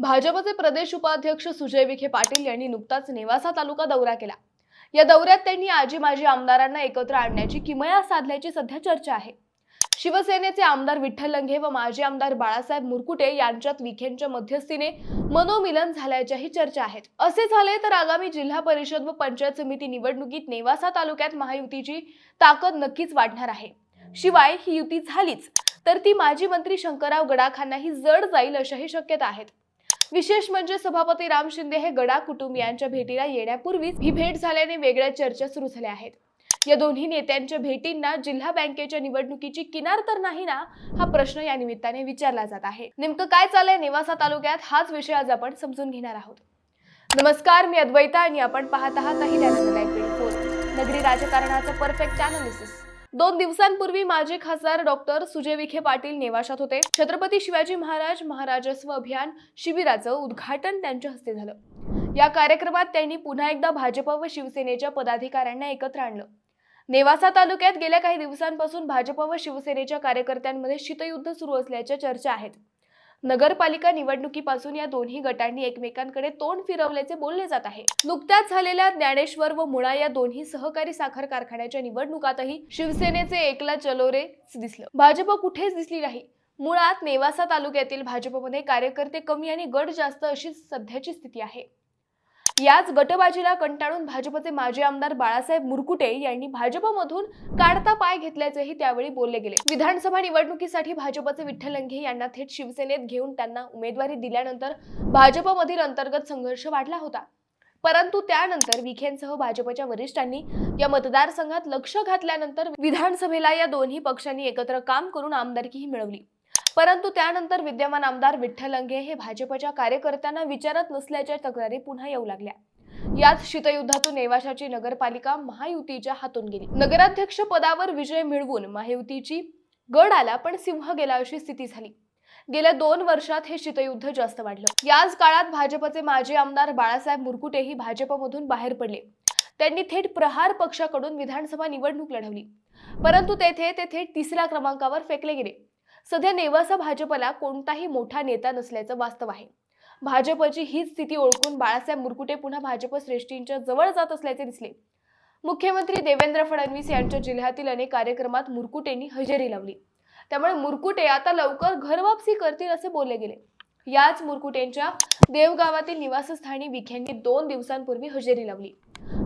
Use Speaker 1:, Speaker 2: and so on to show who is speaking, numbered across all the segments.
Speaker 1: भाजपचे प्रदेश उपाध्यक्ष सुजय विखे पाटील यांनी नुकताच नेवासा तालुका दौरा केला। या दौऱ्यात त्यांनी आजी माजी आमदारांना एकत्र आणण्याची किमया साधल्याची सध्या चर्चा आहे। शिवसेनेचे आमदार विठ्ठल लंघे व माजी आमदार बाळासाहेब मुरकुटे यांच्यात विखेंच्या मध्यस्थीने मनोमिलन झाल्याच्याही चर्चा आहेत। असे झाले तर आगामी जिल्हा परिषद व पंचायत समिती निवडणुकीत नेवासा तालुक्यात महायुतीची ताकद नक्कीच वाढणार आहे। शिवाय ही युती झालीच तर ती माजी मंत्री शंकरराव गडाखांनाही जड जाईल अशाही शक्यता आहेत। विशेष म्हणजे सभापती राम शिंदे हे गडाख कुटुंबियांच्या भेटीला येण्यापूर्वीच ही भेट झाल्याने वेगळ्या चर्चा सुरू झाल्या आहेत। या दोन्ही नेत्यांच्या भेटींना जिल्हा बँकेच्या निवडणुकीची किनार तर नाही ना, हा प्रश्न या निमित्ताने विचारला जात आहे। नेमकं काय चाललंय नेवासा तालुक्यात, हाच विषय आज आपण समजून घेणार आहोत। नमस्कार, मी अद्वैता आणि आपण पाहत आहात नगरी राजकारणाचं परफेक्ट अनालिसिस। 2 दिवसांपूर्वी माजी खासदार डॉक्टर सुजय विखे पाटील नेवाशात होते। छत्रपती शिवाजी महाराज महाराजस्व अभियान शिबिराचं उद्घाटन त्यांच्या हस्ते झालं। या कार्यक्रमात त्यांनी पुन्हा एकदा भाजप व शिवसेनेच्या पदाधिकाऱ्यांना एकत्र आणलं। नेवासा तालुक्यात गेल्या काही दिवसांपासून भाजप व शिवसेनेच्या कार्यकर्त्यांमध्ये शीतयुद्ध सुरू असल्याच्या चर्चा आहेत। नगरपालिका निवडणुकीपासून या दोन्ही गटांनी एकमेकांकडे तोंड फिरवल्याचे बोलले जात आहे। नुकत्याच झालेल्या ज्ञानेश्वर व मुळा या दोन्ही सहकारी साखर कारखान्याच्या निवडणुकातही शिवसेनेचे एकला चलो रे दिसलं, भाजप कुठेच दिसली नाही। मुळात नेवासा तालुक्यातील भाजपमध्ये कार्यकर्ते कमी आणि गट जास्त अशी सध्याची स्थिती आहे। याच गटबाजीला कंटाळून भाजपचे माजी आमदार बाळासाहेब मुरकुटे यांनी भाजपमधून काढता पाय घेतल्याचेही त्यावेळी बोलले गेले। विधानसभा निवडणुकीसाठी भाजपचे विठ्ठल लंघे यांना थेट शिवसेनेत घेऊन त्यांना उमेदवारी दिल्यानंतर भाजपमधील अंतर्गत संघर्ष वाढला होता। परंतु त्यानंतर विखेंसह भाजपच्या वरिष्ठांनी या मतदारसंघात लक्ष घातल्यानंतर विधानसभेला या दोन्ही पक्षांनी एकत्र काम करून आमदारकीही मिळवली। परंतु त्यानंतर विद्यमान आमदार विठ्ठल लंघे हे भाजपच्या कार्यकर्त्यांना विचारत नसल्याच्या तक्रारी पुन्हा येऊ लागल्या। याच शीतयुद्धातून नेवाशाची नगरपालिका महायुतीच्या हातून गेली। नगराध्यक्ष पदावर विजय मिळवून महायुतीची गड आला पण सिंह गेला अशी स्थिती झाली। गेल्या 2 वर्षात हे शीतयुद्ध जास्त वाढलं। याच काळात भाजपचे माजी आमदार बाळासाहेब मुरकुटेही भाजपमधून बाहेर पडले। त्यांनी थेट प्रहार पक्षाकडून विधानसभा निवडणूक लढवली, परंतु तेथे ते थेट 3ऱ्या क्रमांकावर फेकले गेले। सध्या नेवासा भाजपला कोणताही मोठा नेता नसल्याचं वास्तव आहे। भाजपची ही स्थिती ओळखून बाळासाहेब मुरकुटे पुन्हा भाजप श्रेष्ठींच्या जवळ जात असल्याचे दिसले। मुख्यमंत्री देवेंद्र फडणवीस यांच्या जिल्ह्यातील अनेक कार्यक्रमात मुरकुटेंनी हजेरी लावली, त्यामुळे मुरकुटे आता लवकर घरवापसी करतील असे बोलले गेले। याच मुरकुटेंच्या देवगावातील निवासस्थानी विखेंनी 2 दिवसांपूर्वी हजेरी लावली।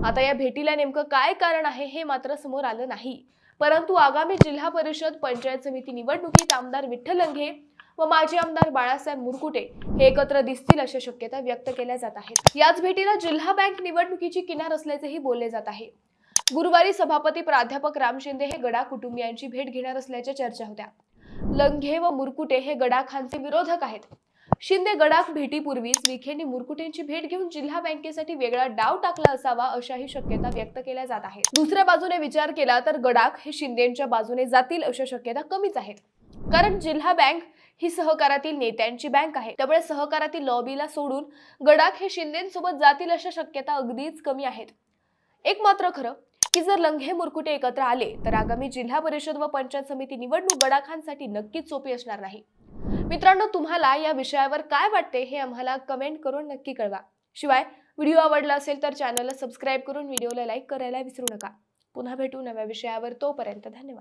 Speaker 1: आता या भेटीला नेमकं काय कारण आहे हे मात्र समोर आलं नाही, परंतु आगामी जिल्हा परिषद पंचायत समिती निवडणुकीत आमदार विठ्ठल लंघे व माजी आमदार बाळासाहेब मुरकुटे हे एकत्र दिसतील अशा शक्यता व्यक्त केल्या जात आहेत। याच भेटीला जिल्हा बँक निवडणुकीची किनार असल्याचेही बोलले जात आहे। गुरुवारी सभापती प्राध्यापक राम शिंदे हे गडाख कुटुंबियांची भेट घेणार असल्याच्या चर्चा होत्या। लंघे व मुरकुटे हे गडाखांचे विरोधक आहेत। शिंदे गडाख भेटीपूर्वीच विखेंनी मुरकुटेंची भेट घेऊन जिल्हा बँकेसाठी वेगळा डाव टाकला असावा अशाही शक्यता व्यक्त केल्या जात आहेत। दुसऱ्या बाजूने विचार केला तर गडाख हे शिंदेंच्या बाजूने जातील अशा शक्यता कमीच आहेत, कारण जिल्हा बँक ही सहकारातील नेत्यांची बँक आहे। त्यामुळे सहकारातील लॉबीला सोडून गडाख हे शिंदेंसोबत जातील अशा शक्यता अगदीच कमी आहेत। एक मात्र खरं की जर लंघे मुरकुटे एकत्र आले तर आगामी जिल्हा परिषद व पंचायत समिती निवडणूक गडाखांसाठी नक्कीच सोपी असणार नाही। मित्रांनो, तुम्हाला या विषयावर काय वाटते हे आम्हाला कमेंट करून नक्की कळवा। शिवाय व्हिडिओ आवडला असेल तर चॅनलला सबस्क्राईब करून व्हिडिओला लाईक करायला विसरू नका। पुन्हा भेटू नव्या विषयावर, तोपर्यंत धन्यवाद।